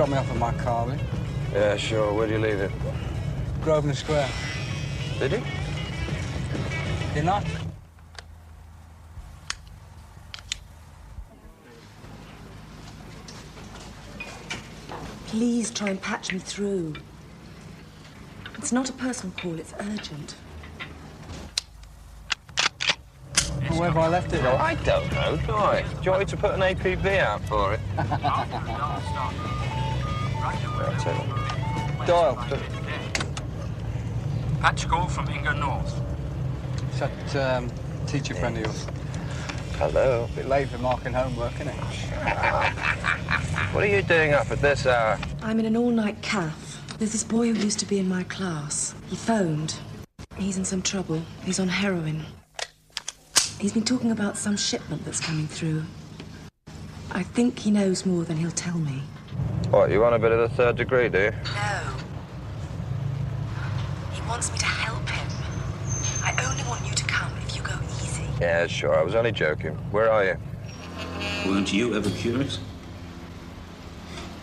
drop me off at my car, will you? Yeah, sure. Where do you leave it? Grosvenor Square. Did you? Didn't I? Please try and patch me through. It's not a personal call, it's urgent. Well, where have I left it? No, I don't know, do I? Do you want me to put an APB out for it? I'll tell you. Doyle. Patch call from Inga North. Is that teacher friend of yours? Hello. Bit late for marking homework, isn't it? What are you doing up at this hour? I'm in an all-night cafe. There's this boy who used to be in my class. He phoned. He's in some trouble. He's on heroin. He's been talking about some shipment that's coming through. I think he knows more than he'll tell me. What, you want a bit of the third degree, do you? No. He wants me to help him. I only want you to come if you go easy. Yeah, sure. I was only joking. Where are you? Weren't you ever curious?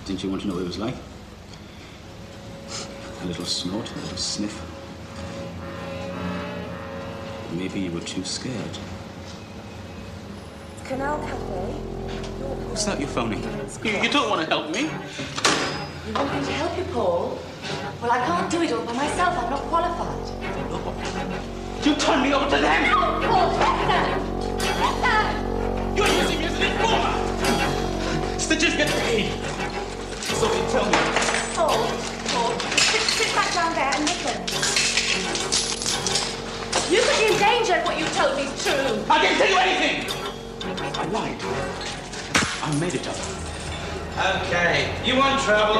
Didn't you want to know what it was like? A little snort, a little sniff. Maybe you were too scared. Canal Cafe. What's that you're phoning? You don't want to help me. You want me to help you, Paul? Well, I can't do it all by myself. I'm not qualified. You turn me over to them! No, Paul, better! You're using me as an informer! Stitches get paid! So you tell me. Paul, sit back down there and listen. You could be in danger if what you told me is true. I didn't tell you anything! I lied. I made it up. Okay, you want trouble?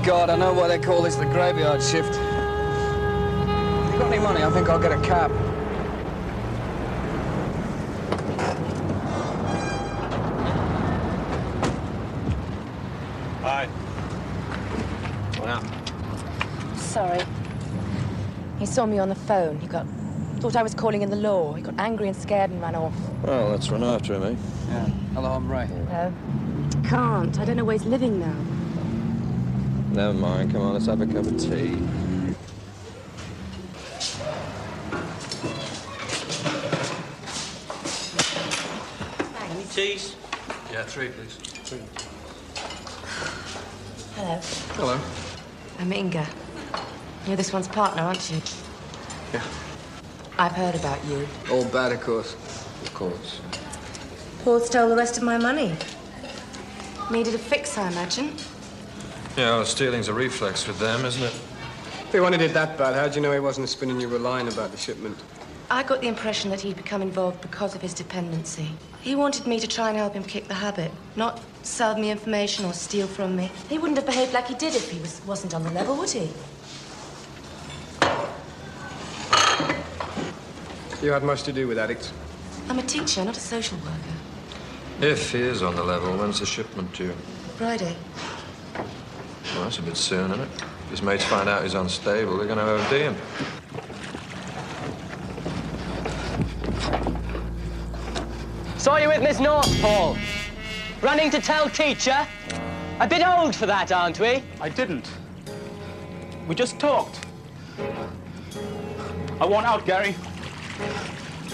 God, I know why they call this the graveyard shift. If you got any money, I think I'll get a cab. Hi. What now? Sorry. He saw me on the phone. Thought I was calling in the law. He got angry and scared and ran off. Well, let's run after him, eh? Yeah. Hello, I'm Ray. No. Can't. I don't know where he's living now. Never mind. Come on, let's have a cup of tea. Any teas? Yeah, 3, please. 3. Hello. Hello. I'm Inga. You're this one's partner, aren't you? Yeah. I've heard about you. All bad, of course. Of course. Paul stole the rest of my money. Needed a fix, I imagine. Yeah, well, stealing's a reflex with them, isn't it? If he wanted it that bad, how'd you know he wasn't spinning you a line about the shipment? I got the impression that he'd become involved because of his dependency. He wanted me to try and help him kick the habit, not sell me information or steal from me. He wouldn't have behaved like he did if he wasn't on the level, would he? You had much to do with addicts? I'm a teacher, not a social worker. If he is on the level, when's the shipment due? Friday. Well, Well, that's a bit soon, isn't it? If his mates find out he's unstable, they're going to OD him. Saw you with Miss North, Paul. Running to tell teacher? A bit old for that, aren't we? I didn't. We just talked. I want out, Gary.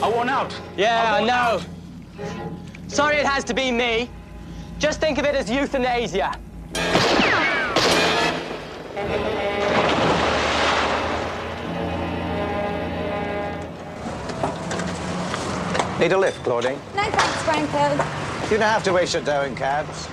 I want out. Yeah, I know. Out. Sorry it has to be me. Just think of it as euthanasia. Need a lift, Claudine? No thanks, Franco. You don't have to waste your dough in cabs.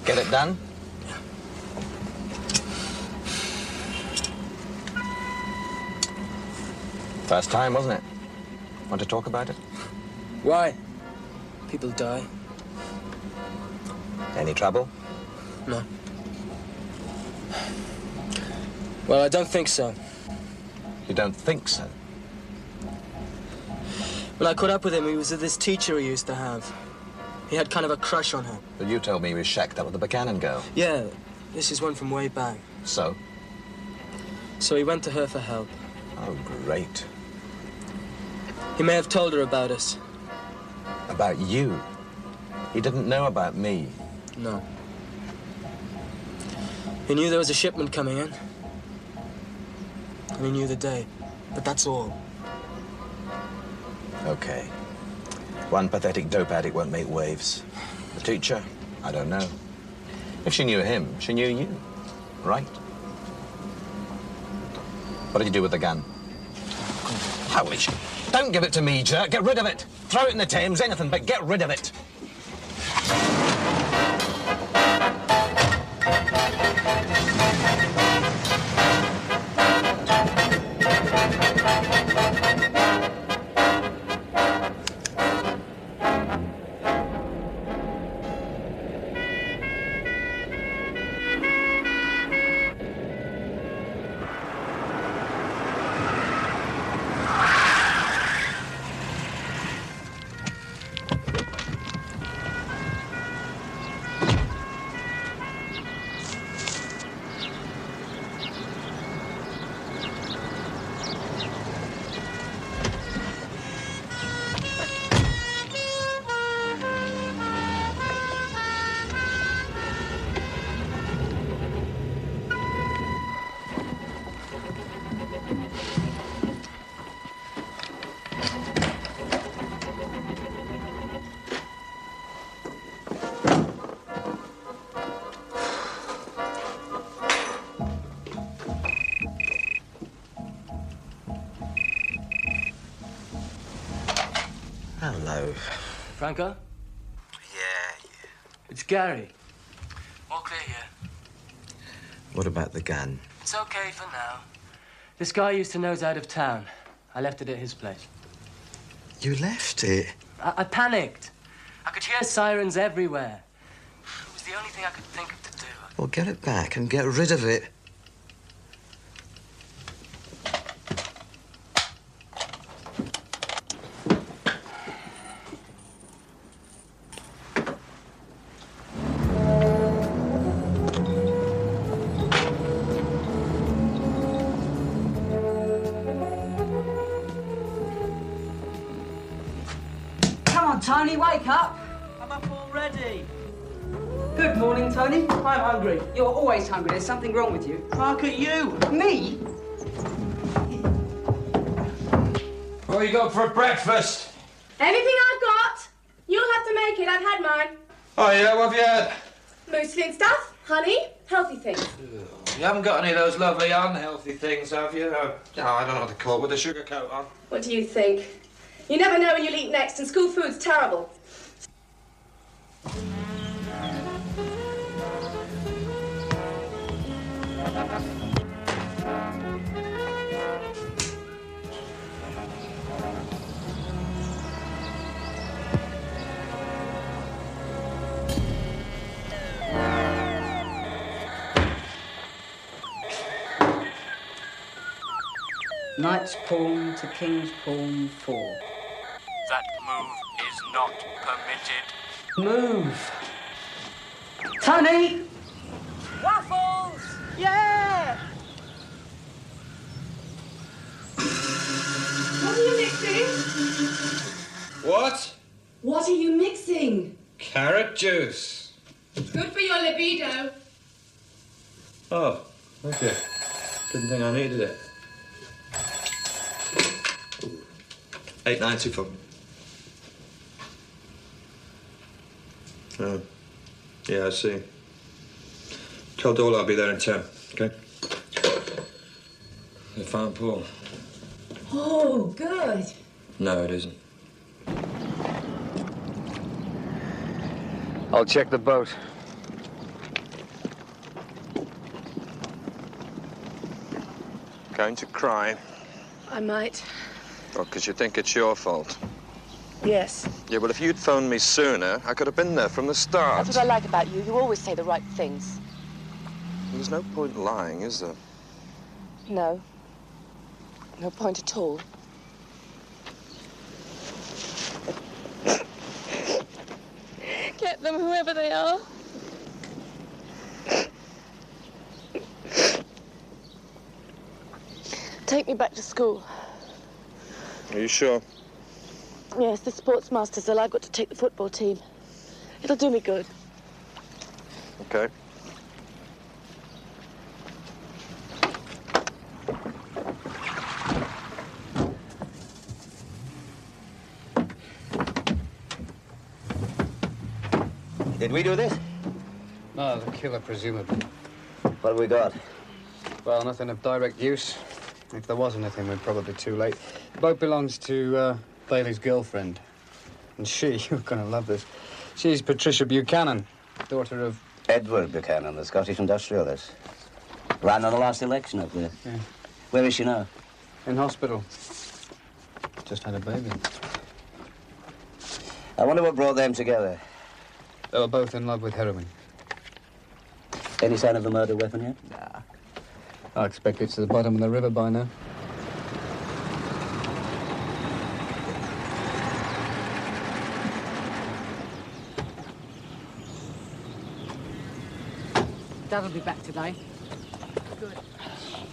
Get it done? First time, wasn't it? Want to talk about it? Why? People die. Any trouble? No. Well, I don't think so. You don't think so? When I caught up with him, he was with this teacher he used to have. He had kind of a crush on her. But you told me he was shacked up with the Buchanan girl. Yeah, this is one from way back. So? So he went to her for help. Oh, great. He may have told her about us. About you? He didn't know about me. No. He knew there was a shipment coming in. And he knew the day. But that's all. Okay. One pathetic dope addict won't make waves. The teacher? I don't know. If she knew him, she knew you. Right? What did you do with the gun? Holy shit. Don't give it to me, jerk. Get rid of it. Throw it in the Thames, anything, but get rid of it. Hello. Franco? Yeah. It's Gary. All clear here. What about the gun? It's okay for now. This guy used to know it's out of town. I left it at his place. You left it? I panicked. I could hear sirens everywhere. It was the only thing I could think of to do. Well, get it back and get rid of it. Tony, wake up. I'm up already. Good morning, Tony. I'm hungry. You're always hungry. There's something wrong with you. Mark at you. Me? What you got for breakfast? Anything I've got. You'll have to make it. I've had mine. Oh, yeah? What have you had? Muesli and stuff. Honey. Healthy things. You haven't got any of those lovely unhealthy things, have you? Oh, I don't know what to call it, with a sugar coat on. What do you think? You never know when you'll eat next, and school food's terrible. Knight's pawn to king's pawn 4. That move is not permitted. Move. Tony! Waffles! Yeah! What are you mixing? What? What are you mixing? Carrot juice. Good for your libido. Oh, thank you. Didn't think I needed it. £8.90 for me. Oh, yeah, I see. Tell Dole I'll be there in 10, okay? They found Paul. Oh, good. No, it isn't. I'll check the boat. Going to cry? I might. Oh, because you think it's your fault. Yes. Yeah, well, if you'd phoned me sooner, I could have been there from the start. That's what I like about you. You always say the right things. There's no point lying, is there? No. No point at all. Get them, whoever they are. Take me back to school. Are you sure? Yes, the sports master said I've got to take the football team. It'll do me good. Okay. Did we do this? No, the killer, presumably. What have we got? Well, nothing of direct use. If there was anything, we're probably too late. The boat belongs to Bailey's girlfriend. And she, you're going to love this, she's Patricia Buchanan, daughter of... Edward Buchanan, the Scottish industrialist. Ran on the last election up there. Yeah. Where is she now? In hospital. Just had a baby. I wonder what brought them together. They were both in love with heroin. Any sign of the murder weapon yet? Nah. I expect it's to the bottom of the river by now. Dad'll be back today. Good.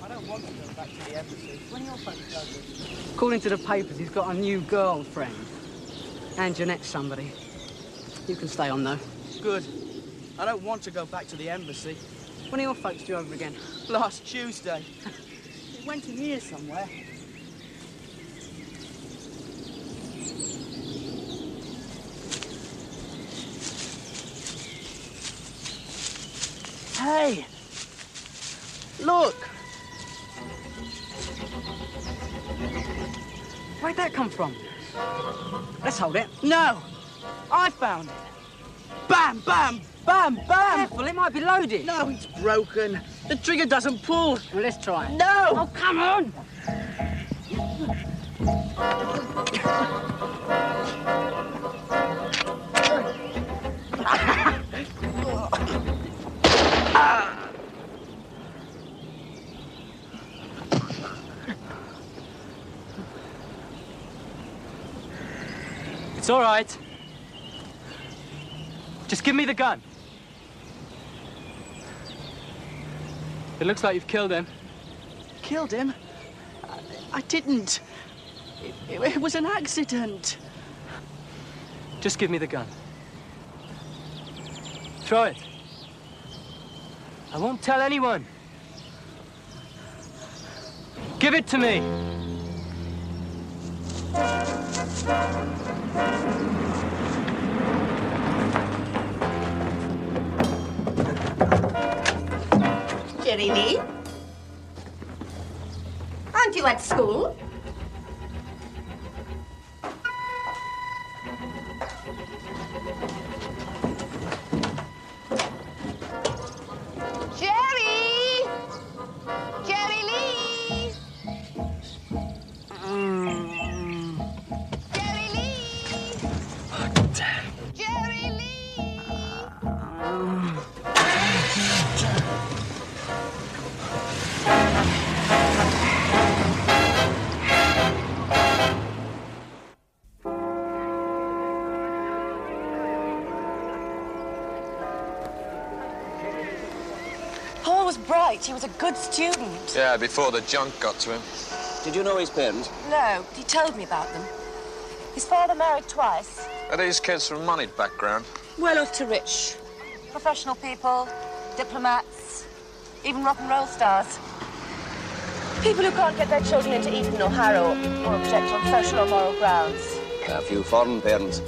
I don't want to go back to the embassy. When are your folks going? According to the papers, he's got a new girlfriend. And Jeanette's somebody. You can stay on, though. Good. I don't want to go back to the embassy. When are your folks due over again? Last Tuesday. It went in here somewhere. Hey! Look! Where'd that come from? Let's hold it. No! I found it! Bam, bam, bam, bam! Careful, it might be loaded. No, it's broken. The trigger doesn't pull. Well, let's try it. No! Oh, come on! It's all right. Just give me the gun. It looks like you've killed him. Killed him? I didn't. It was an accident. Just give me the gun. Throw it. I won't tell anyone. Give it to me. Jerry Lee? Aren't you at school? Jerry! He was a good student. Yeah, before the junk got to him. Did you know his parents? No, he told me about them. His father married twice. Are these kids from moneyed background? Well off to rich. Professional people, diplomats, even rock and roll stars. People who can't get their children into Eton or Harrow or object on social or moral grounds. A few foreign parents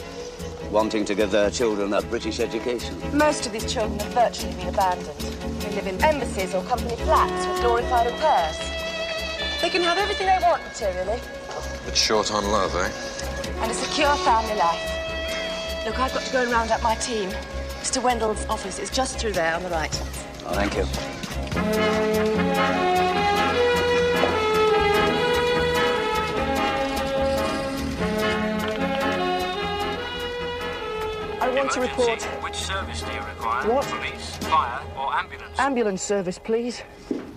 wanting to give their children a British education. Most of these children have virtually been abandoned. They live in embassies or company flats with glorified au pairs. They can have everything they want materially. But short on love, eh? And a secure family life. Look, I've got to go and round up my team. Mr. Wendell's office is just through there on the right. Oh, thank you. I want to report... Which service do you require? What? Police, fire, or ambulance? Ambulance service, please.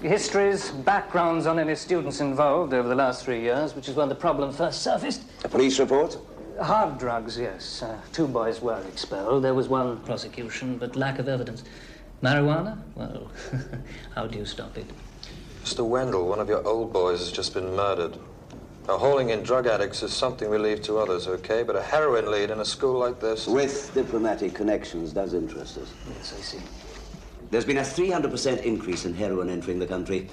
Histories, backgrounds on any students involved over the last 3 years, which is when the problem first surfaced. A police report? Hard drugs, yes. 2 boys were expelled. There was 1 prosecution, but lack of evidence. Marijuana? Well, how do you stop it? Mr. Wendell, one of your old boys has just been murdered. Now, hauling in drug addicts is something we leave to others, okay? But a heroin lead in a school like this... With diplomatic connections does interest us. Yes, I see. There's been a 300% increase in heroin entering the country.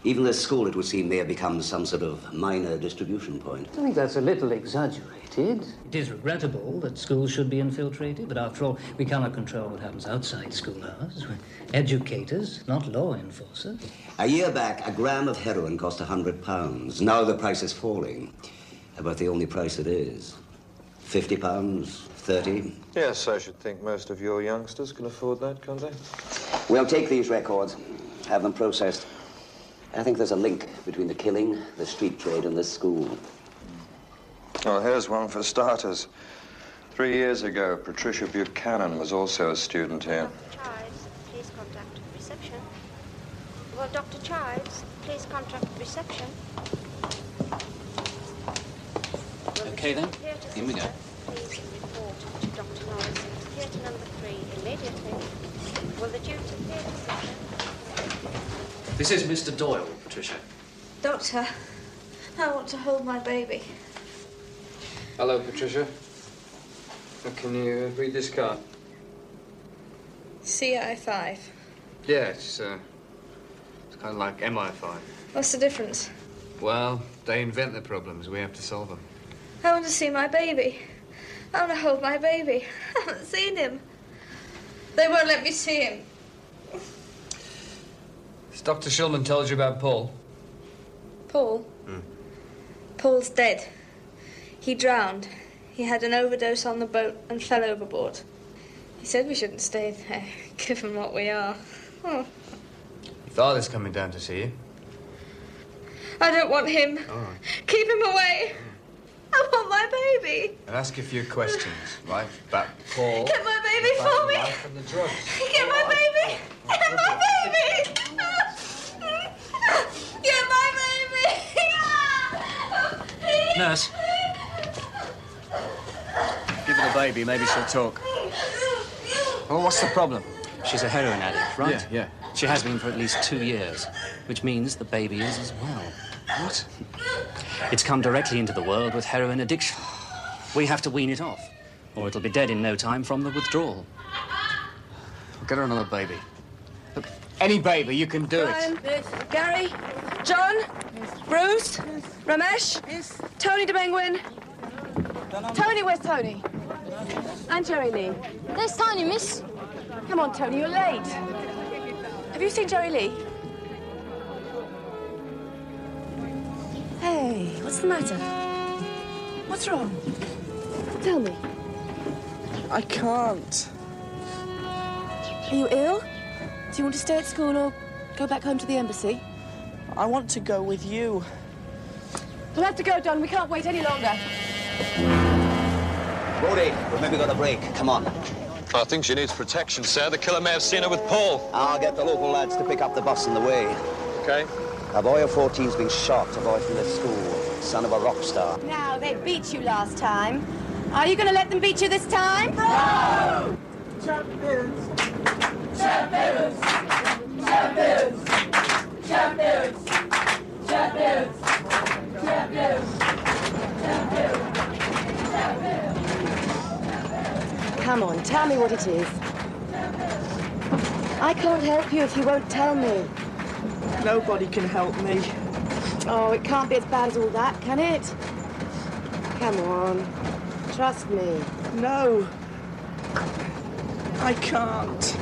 Even this school, it would seem, may have become some sort of minor distribution point. I think that's a little exaggerated. It is regrettable that schools should be infiltrated, but after all, we cannot control what happens outside school hours. We're educators, not law enforcers. A year back, a gram of heroin cost £100. Now the price is falling. About the only price it is. £50, 30. Yes, I should think most of your youngsters can afford that, can't they? We'll take these records, have them processed. I think there's a link between the killing, the street trade, and this school. Well, here's one for starters. 3 years ago, Patricia Buchanan was also a student here. Dr. Chives, please contact reception. Well, Dr. Chives, please contact reception. Okay, then. Here we go. Please report to Dr. Norris, theatre number 3, immediately. Will the duty of theatre section... This is Mr. Doyle, Patricia. Doctor, I want to hold my baby. Hello, Patricia. Can you read this card? CI5. Yeah, it's kind of like MI5. What's the difference? Well, they invent the problems. We have to solve them. I want to see my baby. I want to hold my baby. I haven't seen him. They won't let me see him. Has Dr. Shulman told you about Paul? Paul? Paul's dead. He drowned. He had an overdose on the boat and fell overboard. He said we shouldn't stay there, given what we are. Oh. Your father's coming down to see you. I don't want him. All right. Keep him away. I want my baby. I'll ask you a few questions, right? About Paul. Get my baby for me. Life and the drugs. Get my baby. Get my baby. Get my baby. Nurse. Give her the baby, maybe she'll talk. Well, what's the problem? She's a heroin addict, right? Yeah. She has been for at least 2 years, which means the baby is as well. What? It's come directly into the world with heroin addiction. We have to wean it off, or it'll be dead in no time from the withdrawal. We'll get her another baby. Look, any baby, you can do it. Gary, John, Bruce, Ramesh, Tony DeBenguin. Tony, where's Tony? And Jerry Lee. There's Tony, miss. Come on, Tony, you're late. Have you seen Jerry Lee? Hey, what's the matter? What's wrong? Tell me. I can't. Are you ill? Do you want to stay at school or go back home to the embassy? I want to go with you. We'll have to go, Don. We can't wait any longer. Brody, we've maybe got a break. Come on. I think she needs protection, sir. The killer may have seen her with Paul. I'll get the local lads to pick up the bus on the way. Okay. A boy of 14's been shot, a boy from this school, son of a rock star. Now, they beat you last time. Are you going to let them beat you this time? No! Champions! Champions! Champions! Champions! Champions! Champions! Come on, tell me what it is. I can't help you if you won't tell me. Nobody can help me. Oh, it can't be as bad as all that, can it? Come on. Trust me. No. I can't.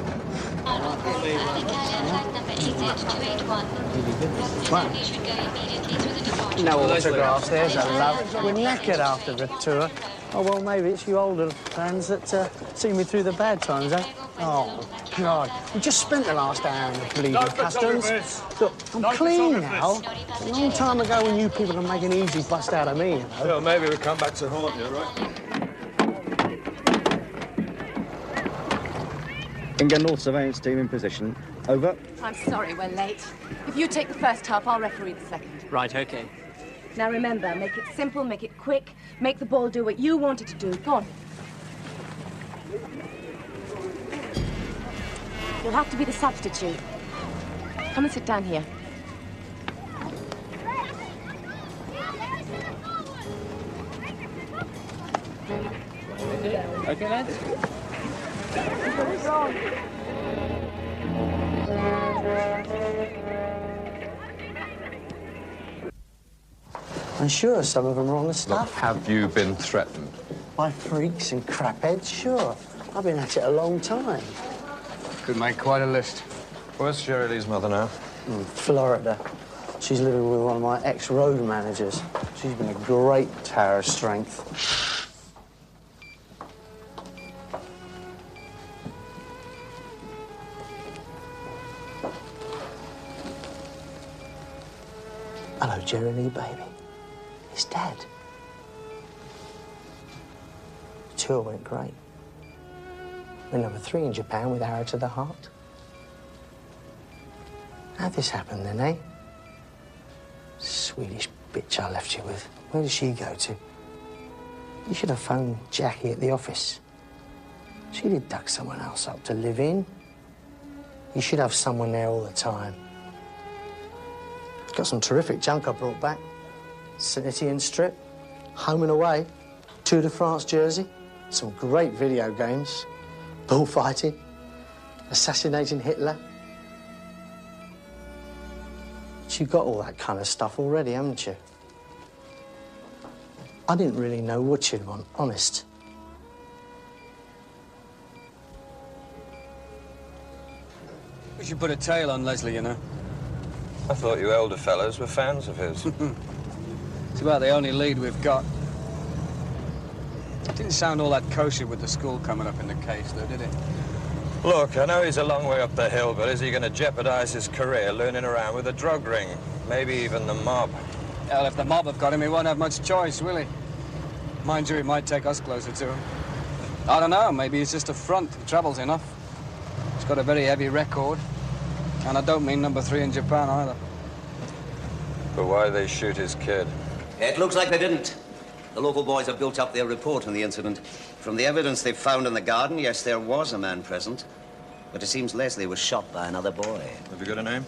No autographs, there's a love. We're knackered after the tour. Oh, well, maybe it's you older fans that see me through the bad times, eh? Oh, God. We just spent the last hour in the bleeding customs. Look, I'm clean now. A long time ago when you people can make an easy bust out of me, you know. Well, maybe we'll come back to haunt you, right? Inga North Surveillance Team in position. Over. I'm sorry we're late. If you take the first half, I'll referee the second. Right, OK. Now remember, make it simple, make it quick, make the ball do what you want it to do. Go on. You'll have to be the substitute. Come and sit down here. OK, lads. I'm sure some of them are on the stuff. Look, have you been threatened? By freaks and crapheads, sure. I've been at it a long time. Could make quite a list. Where's Jerry Lee's mother now? Florida. She's living with one of my ex-road managers. She's been a great tower of strength. Hello, Jerry Lee, baby. It's Dad. The tour went great. We're number 3 in Japan with Arrow to the Heart. How'd this happen then, eh? Swedish bitch I left you with. Where did she go to? You should have phoned Jackie at the office. She'd have dug someone else up to live in. You should have someone there all the time. Got some terrific junk I brought back. Sanitarian strip, home and away, Tour de France jersey, some great video games, bullfighting, assassinating Hitler. But you got all that kind of stuff already, haven't you? I didn't really know what you'd want, honest. We should put a tail on Leslie, you know. I thought you elder fellows were fans of his. It's about the only lead we've got. It didn't sound all that kosher with the school coming up in the case, though, did it? Look, I know he's a long way up the hill, but is he going to jeopardize his career learning around with a drug ring? Maybe even the mob. Well, if the mob have got him, he won't have much choice, will he? Mind you, he might take us closer to him. I don't know, maybe he's just a front. He travels enough. He's got a very heavy record. And I don't mean number 3 in Japan, either. But why did they shoot his kid? It looks like they didn't. The local boys have built up their report on the incident. From the evidence they've found in the garden, yes, there was a man present. But it seems Leslie was shot by another boy. Have you got a name?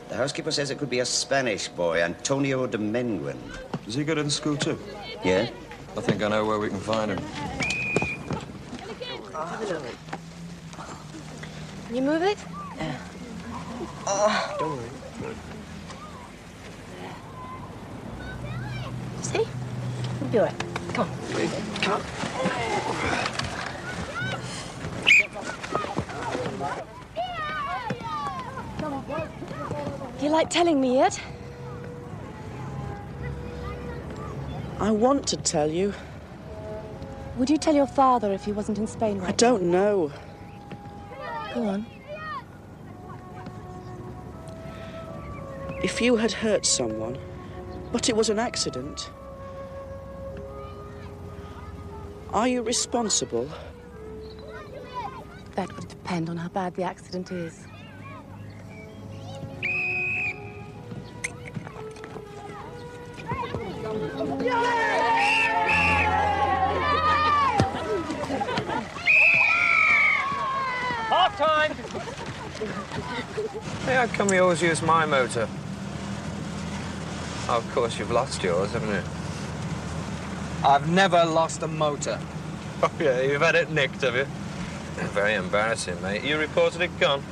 The housekeeper says it could be a Spanish boy, Antonio de Menguin. Does he go to the school too? Yeah? I think I know where we can find him. Can you move it? Don't worry. See? You'll be all right. Come on. Come on. You like telling me yet? I want to tell you. Would you tell your father if he wasn't in Spain right I don't know. Go on. If you had hurt someone, but it was an accident, are you responsible? That would depend on how bad the accident is. Half time! Hey, how come you always use my motor? Oh, of course, you've lost yours, haven't you? I've never lost a motor. Oh, yeah, you've had it nicked, have you? Very embarrassing, mate. You reported it gone.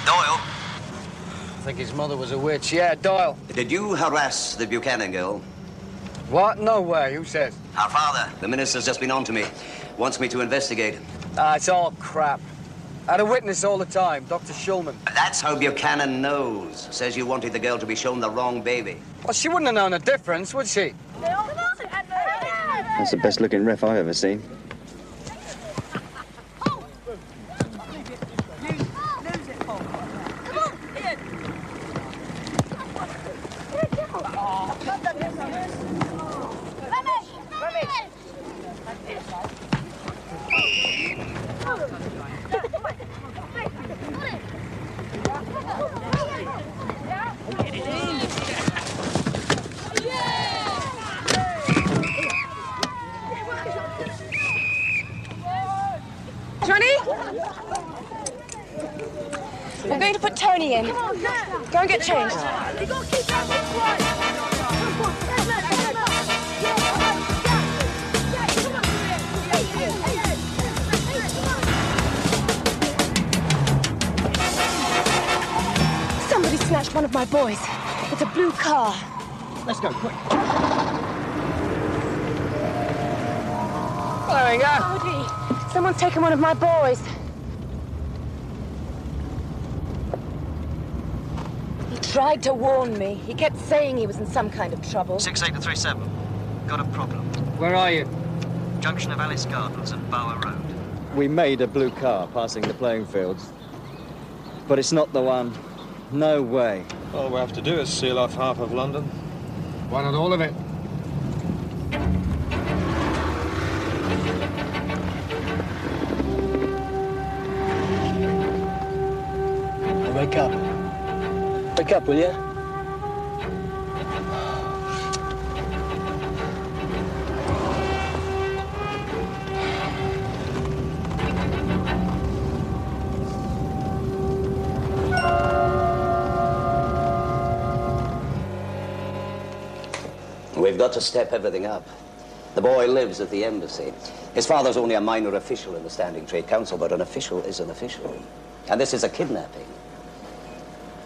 Doyle. I think his mother was a witch. Yeah, Doyle. Did you harass the Buchanan girl? What? No way. Who says? Our father. The minister's just been on to me. Wants me to investigate. It's all crap. I had a witness all the time, Dr. Schulman. That's how Buchanan knows. Says you wanted the girl to be shown the wrong baby. Well, she wouldn't have known the difference, would she? That's the best-looking ref I've ever seen. Johnny? We're going to put Tony in. Go and get changed. Somebody snatched one of my boys. It's a blue car. Let's go, quick. There we go. Cody, someone's taken one of my boys. He tried to warn me. He kept saying he was in some kind of trouble. 6837. Got a problem. Where are you? Junction of Alice Gardens and Bower Road. We made a blue car passing the playing fields. But it's not the one. No way. All we have to do is seal off half of London. Why not all of it? Wake up. Wake up, will you? We've got to step everything up. The boy lives at the embassy. His father's only a minor official in the Standing Trade Council, but an official is an official. And this is a kidnapping.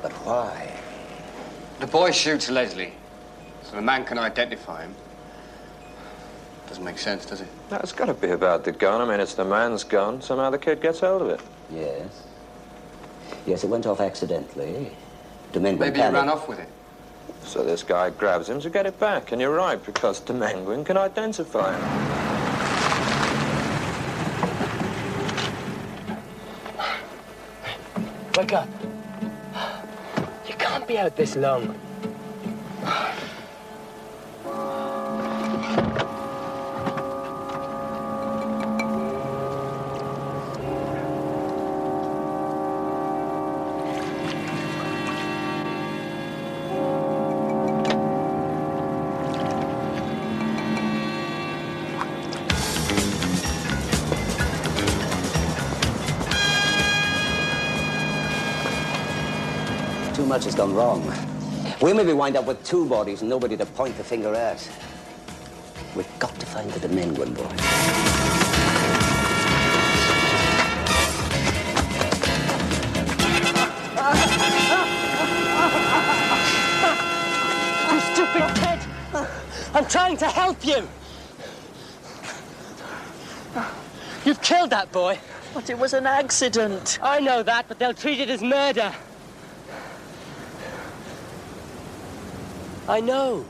But why? The boy shoots Leslie, so the man can identify him. Doesn't make sense, does it? No, it's got to be about the gun. I mean, it's the man's gun. Somehow the kid gets hold of it. Yes. Yes, it went off accidentally. Maybe he ran off with it. So this guy grabs him to get it back. And you're right, because Dominguez can identify him. Wake up. You can't be out this long. Too much has gone wrong. We maybe wind up with two bodies and nobody to point the finger at. We've got to find the Dominguez boy. You stupid kid! I'm trying to help you! You've killed that boy. But it was an accident. I know that, but they'll treat it as murder. I know.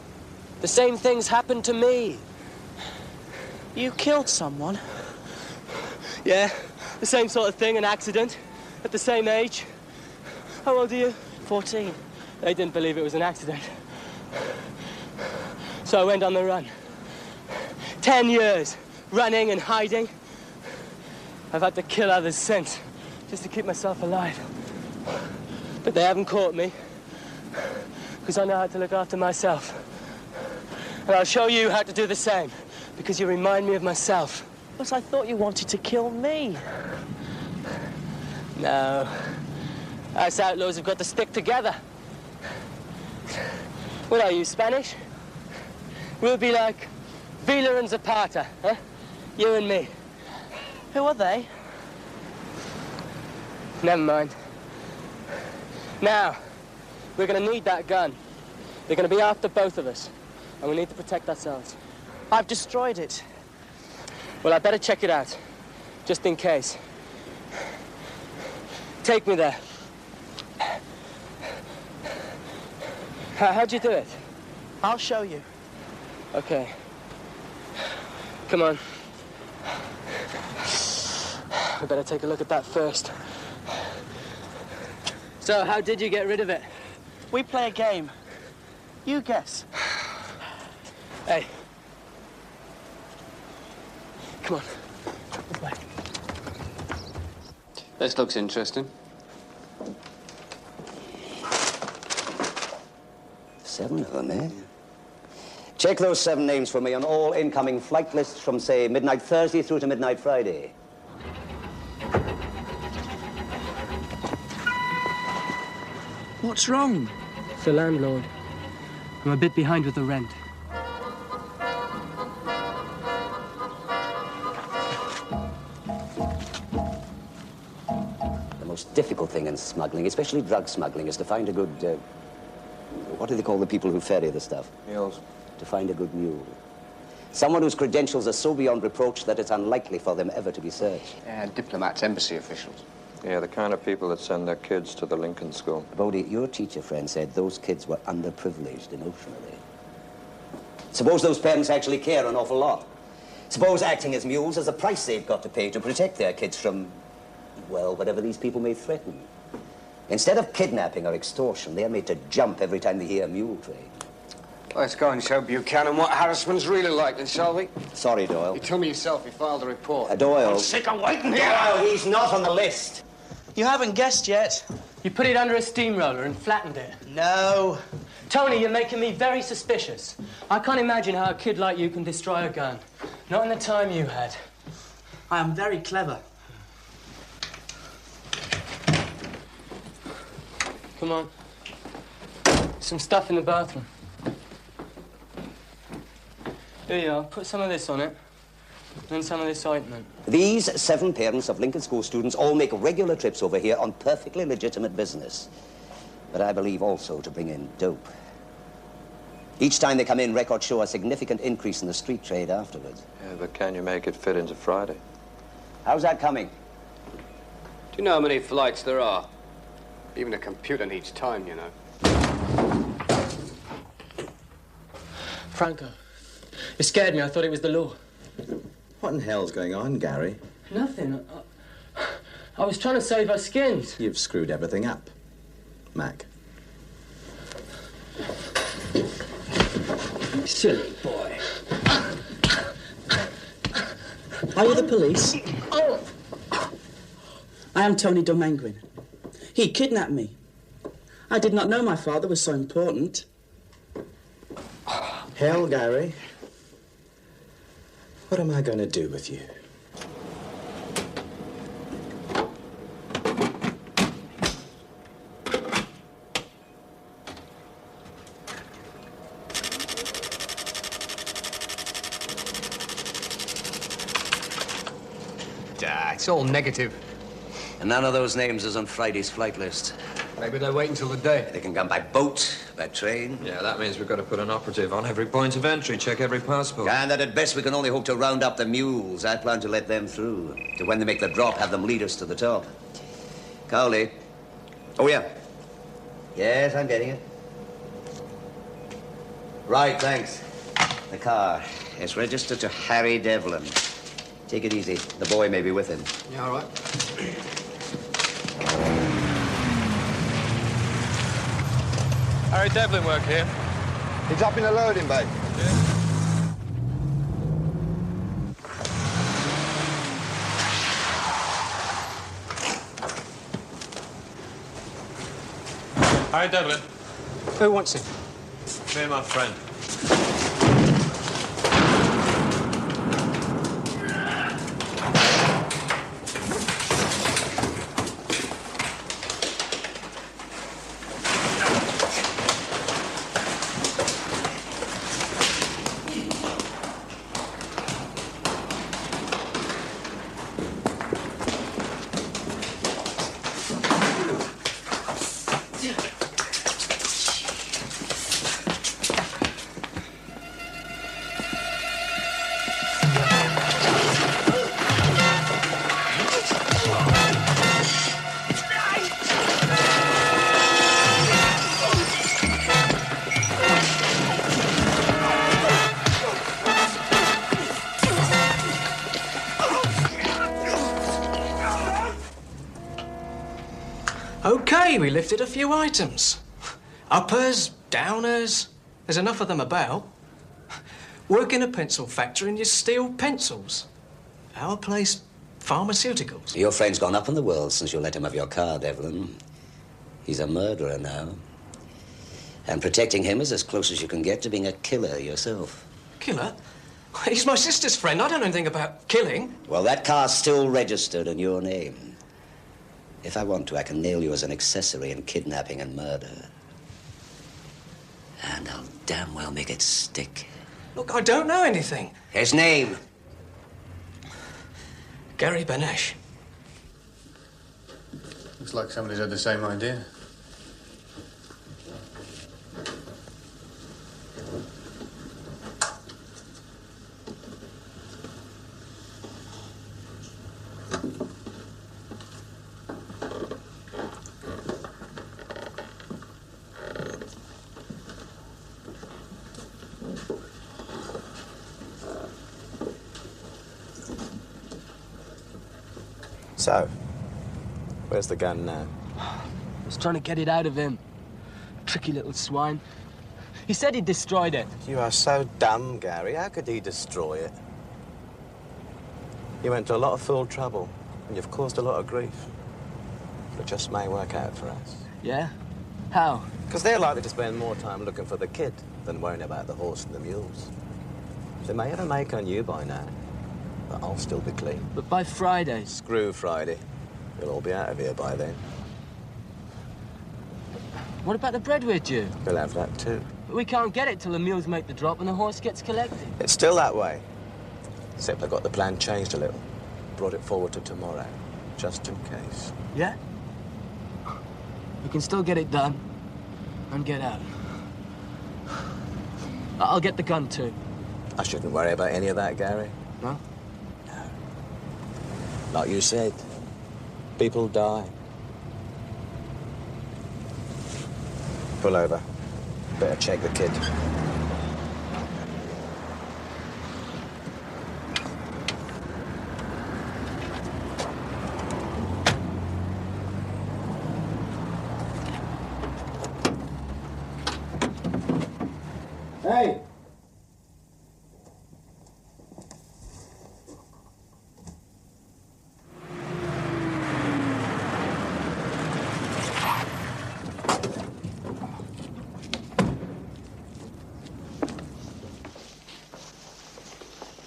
The same things happened to me. You killed someone? Yeah, the same sort of thing, an accident, at the same age. How old are you? 14. They didn't believe it was an accident. So I went on the run. 10 years, running and hiding. I've had to kill others since, just to keep myself alive. But they haven't caught me, because I know how to look after myself. And I'll show you how to do the same, because you remind me of myself. But I thought you wanted to kill me. No, Us outlaws have got to stick together. What are you, Spanish? We'll be like Vila and Zapata, huh? You and me. Who are they? Never mind. Now, we're going to need that gun. They're going to be after both of us, and we need to protect ourselves. I've destroyed it. Well, I better check it out, just in case. Take me there. How'd you do it? I'll show you. Okay. Come on. I better take a look at that first. So, how did you get rid of it? We play a game. You guess. Hey. Come on. This looks interesting. 7 of them, eh? Check those 7 names for me on all incoming flight lists from, say, midnight Thursday through to midnight Friday. What's wrong? It's the landlord. I'm a bit behind with the rent. The most difficult thing in smuggling, especially drug smuggling, is to find a good, what do they call the people who ferry the stuff? Mules. To find a good mule. Someone whose credentials are so beyond reproach that it's unlikely for them ever to be searched. Yeah, diplomats, embassy officials. Yeah, the kind of people that send their kids to the Lincoln School. Bodie, your teacher friend said those kids were underprivileged emotionally. Suppose those parents actually care an awful lot. Suppose acting as mules is a price they've got to pay to protect their kids from, well, whatever these people may threaten. Instead of kidnapping or extortion, they're made to jump every time they hear a mule trade. Let's go and show Buchanan what harassment's really like, then, shall we? Sorry, Doyle. You told me yourself he filed a report. Doyle. I'm sick of waiting here. Doyle, he's not on the list. You haven't guessed yet. You put it under a steamroller and flattened it. No. Tony, you're making me very suspicious. I can't imagine how a kid like you can destroy a gun. Not in the time you had. I am very clever. Come on. Some stuff in the bathroom. Here you are. Put some of this on it. And some of this ointment. These 7 parents of Lincoln School students all make regular trips over here on perfectly legitimate business. But I believe also to bring in dope. Each time they come in, records show a significant increase in the street trade afterwards. Yeah, but can you make it fit into Friday? How's that coming? Do you know how many flights there are? Even a computer needs time, you know. Franco, you scared me. I thought it was the law. What in hell's going on, Gary? Nothing. I was trying to save our skins. You've screwed everything up, Mac. Silly boy. Are you the police? Oh. I am Tony Domenguin. He kidnapped me. I did not know my father was so important. Hell, Gary. What am I going to do with you? It's all negative. And none of those names is on Friday's flight list. Maybe they wait until the day. They can come by boat, by train. Yeah, that means we've got to put an operative on every point of entry, check every passport. And that at best we can only hope to round up the mules. I plan to let them through. To when they make the drop, have them lead us to the top. Cowley. Oh, yeah. Yes, I'm getting it. Right, thanks. The car. It's registered to Harry Devlin. Take it easy. The boy may be with him. Yeah, all right. Harry Devlin work here? He's up in the loading bay. Harry Devlin. Who wants him? Me and my friend. day we lifted a few items. Uppers, downers, there's enough of them about. Work in a pencil factory and you steal pencils. Our place, pharmaceuticals. Your friend's gone up in the world since you let him have your car, Devlin. He's a murderer now. And protecting him is as close as you can get to being a killer yourself. Killer? He's my sister's friend. I don't know anything about killing. Well, that car's still registered in your name. If I want to, I can nail you as an accessory in kidnapping and murder. And I'll damn well make it stick. Look, I don't know anything. His name? Gary Benesh. Looks like somebody's had the same idea. So, where's the gun now? I was trying to get it out of him. Tricky little swine. He said he destroyed it. You are so dumb, Gary. How could he destroy it? You went to a lot of fool trouble, and you've caused a lot of grief. But it just may work out for us. Yeah? How? Because they're likely to spend more time looking for the kid than worrying about the horse and the mules. They may have a make on you by now, but I'll still be clean. But by Friday? Screw Friday. You'll all be out of here by then. What about the bread we're due? We'll have that too. But we can't get it till the mules make the drop and the horse gets collected. It's still that way. Except I got the plan changed a little. Brought it forward to tomorrow, just in case. Yeah? We can still get it done and get out. I'll get the gun too. I shouldn't worry about any of that, Gary. No? No. Like you said, people die. Pull over. Better check the kid. Hey!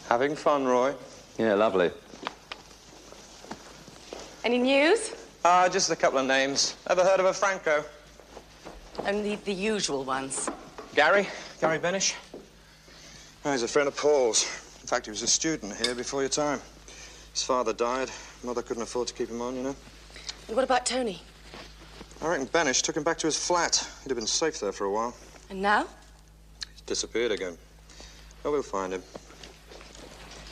Having fun, Roy? Yeah, lovely. Any news? Just a couple of names. Ever heard of a Franco? Only the usual ones. Gary Benesh. Oh, he's a friend of Paul's. In fact, he was a student here before your time. His father died. Mother couldn't afford to keep him on, you know. And what about Tony? I reckon Benesh took him back to his flat. He'd have been safe there for a while. And now? He's disappeared again. Oh, we'll find him.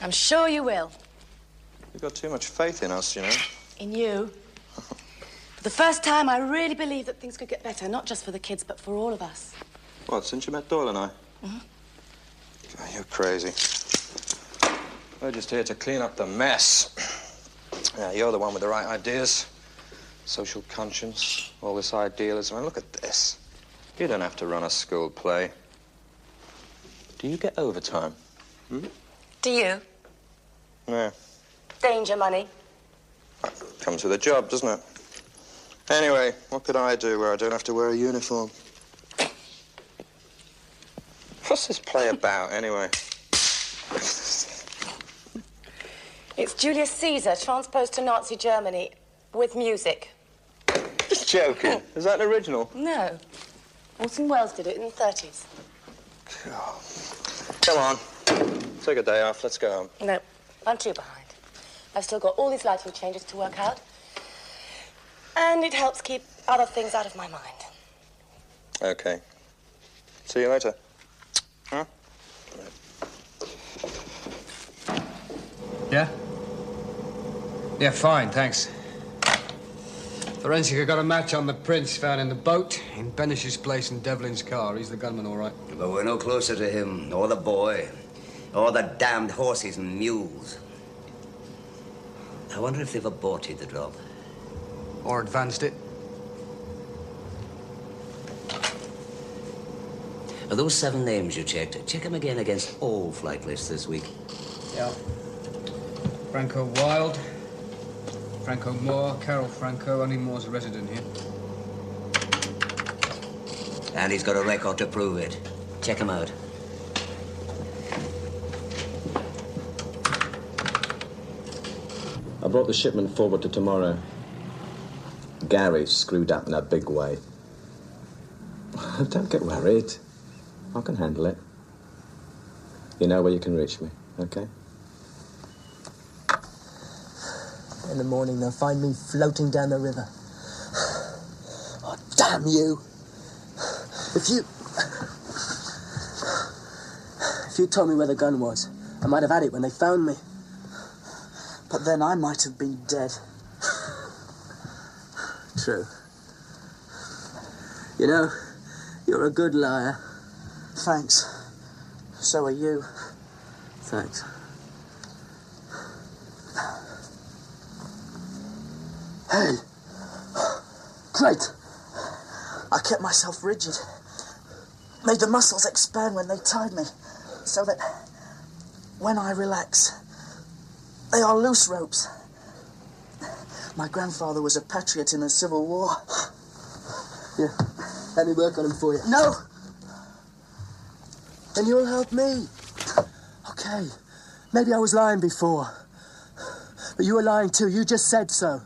I'm sure you will. You've got too much faith in us, you know. In you. For the first time, I really believe that things could get better, not just for the kids, but for all of us. What, since you met Doyle and I? Mm-hmm. Oh, you're crazy. We're just here to clean up the mess. Yeah, you're the one with the right ideas. Social conscience, all this idealism. And look at this. You don't have to run a school play. Do you get overtime? Hmm? Do you? Yeah. Danger money. Comes with a job, doesn't it? Anyway, what could I do where I don't have to wear a uniform? What's this play about, anyway? It's Julius Caesar transposed to Nazi Germany with music. Just joking. Is that an original? No. Orson Welles did it in the 30s. Come on. Take a day off. Let's go home. No, I'm too behind. I've still got all these lighting changes to work out. And it helps keep other things out of my mind. Okay. See you later. Huh? Yeah? Yeah, fine, thanks. Forensic got a match on the prints found in the boat, in Benish's place and Devlin's car. He's the gunman, all right. But we're no closer to him, or the boy, or the damned horses and mules. I wonder if they've aborted the drop. Or advanced it. Are those 7 names you checked? Check them again against all flight lists this week. Yeah. Franco Wilde, Franco Moore, Carol Franco. Only Moore's a resident here. And he's got a record to prove it. Check him out. I brought the shipment forward to tomorrow. Gary's screwed up in a big way. Don't get worried. I can handle it. You know where you can reach me, okay? In the morning, they'll find me floating down the river. Oh, damn you! If you told me where the gun was, I might have had it when they found me. But then I might have been dead. True. You know, you're a good liar. Thanks. So are you. Thanks. Hey! Great! I kept myself rigid. Made the muscles expand when they tied me, so that when I relax, they are loose ropes. My grandfather was a patriot in the Civil War. Yeah, let me work on them for you. No! Then you'll help me. Okay, maybe I was lying before. But you were lying too, you just said so.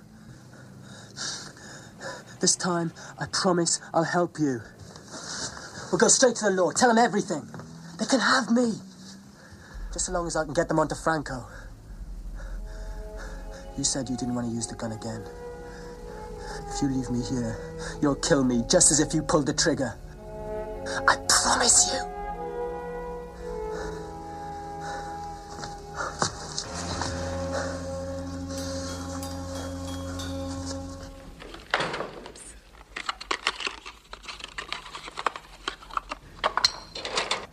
This time, I promise I'll help you. We'll go straight to the Lord, tell them everything. They can have me. Just so long as I can get them onto Franco. You said you didn't want to use the gun again. If you leave me here, you'll kill me just as if you pulled the trigger. I promise you.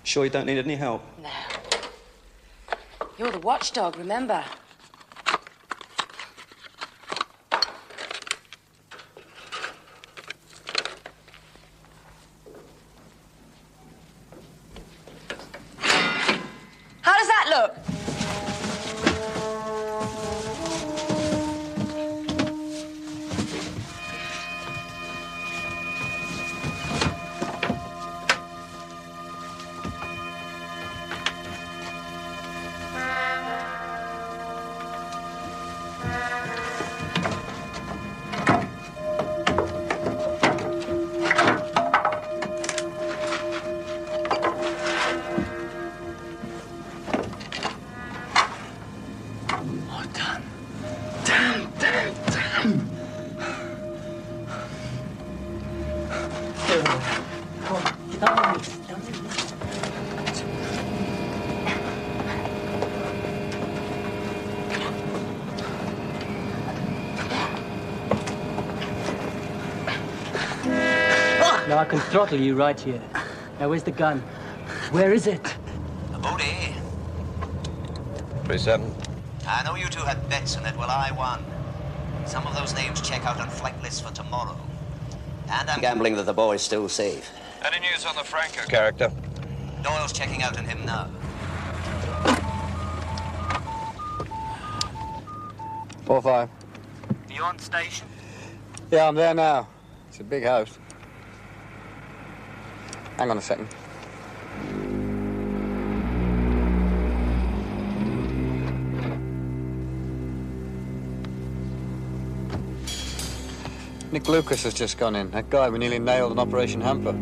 Sure you don't need any help? No. You're the watchdog, remember? How does that look? Now I can throttle you right here. Now where's the gun? Where is it? About here. 37. I know you two had bets on it. Well, I won. Some of those names check out on flight lists for tomorrow. And I'm gambling that the boy's still safe. Any news on the Franco character? Doyle's checking out on him now. 4-5. Are you on station? Yeah, I'm there now. It's a big house. Hang on a second. Nick Lucas has just gone in. That guy we nearly nailed in Operation Hamper.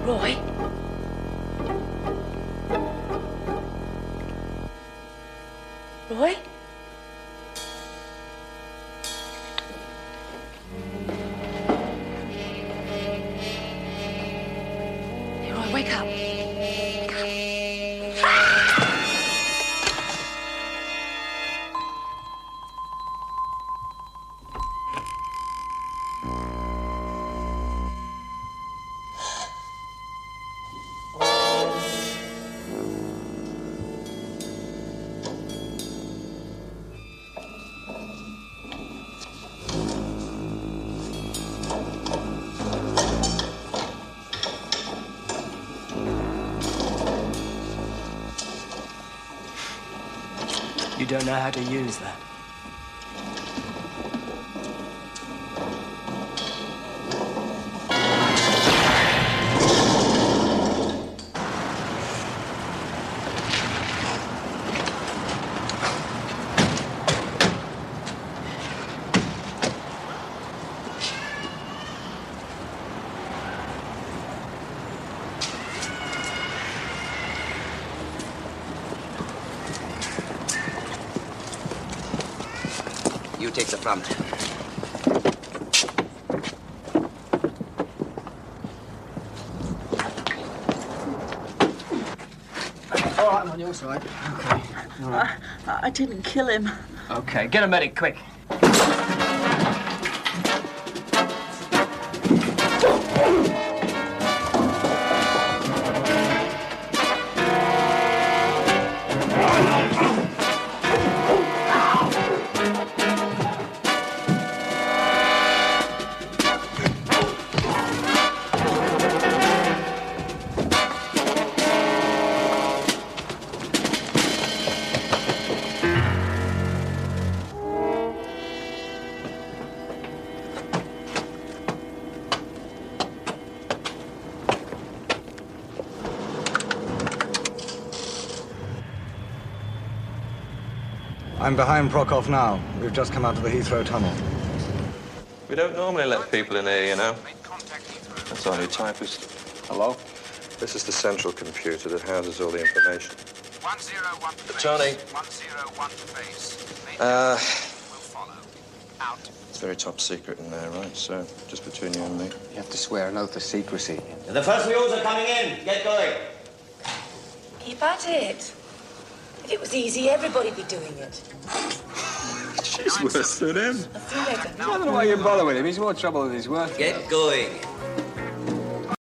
Roy? Roy? Hey, Roy, wake up. Wake up. You don't know how to use that. You take the front. All right, I'm on your side. Okay. All right. I didn't kill him. Okay, get a medic, quick. I'm behind Prokop now. We've just come out of the Heathrow tunnel. We don't normally let people in here, you know. That's our new typist. Hello? This is the central computer that houses all the information. 101 face. Tony. 101 face. It's very top secret in there, right? So, just between you and me. You have to swear an oath of secrecy. The first mules are coming in. Get going. Keep at it. If it was easy, everybody'd be doing it. She's worse than him. I feel like I don't know why you bother with him. He's more trouble than he's worth. Get going.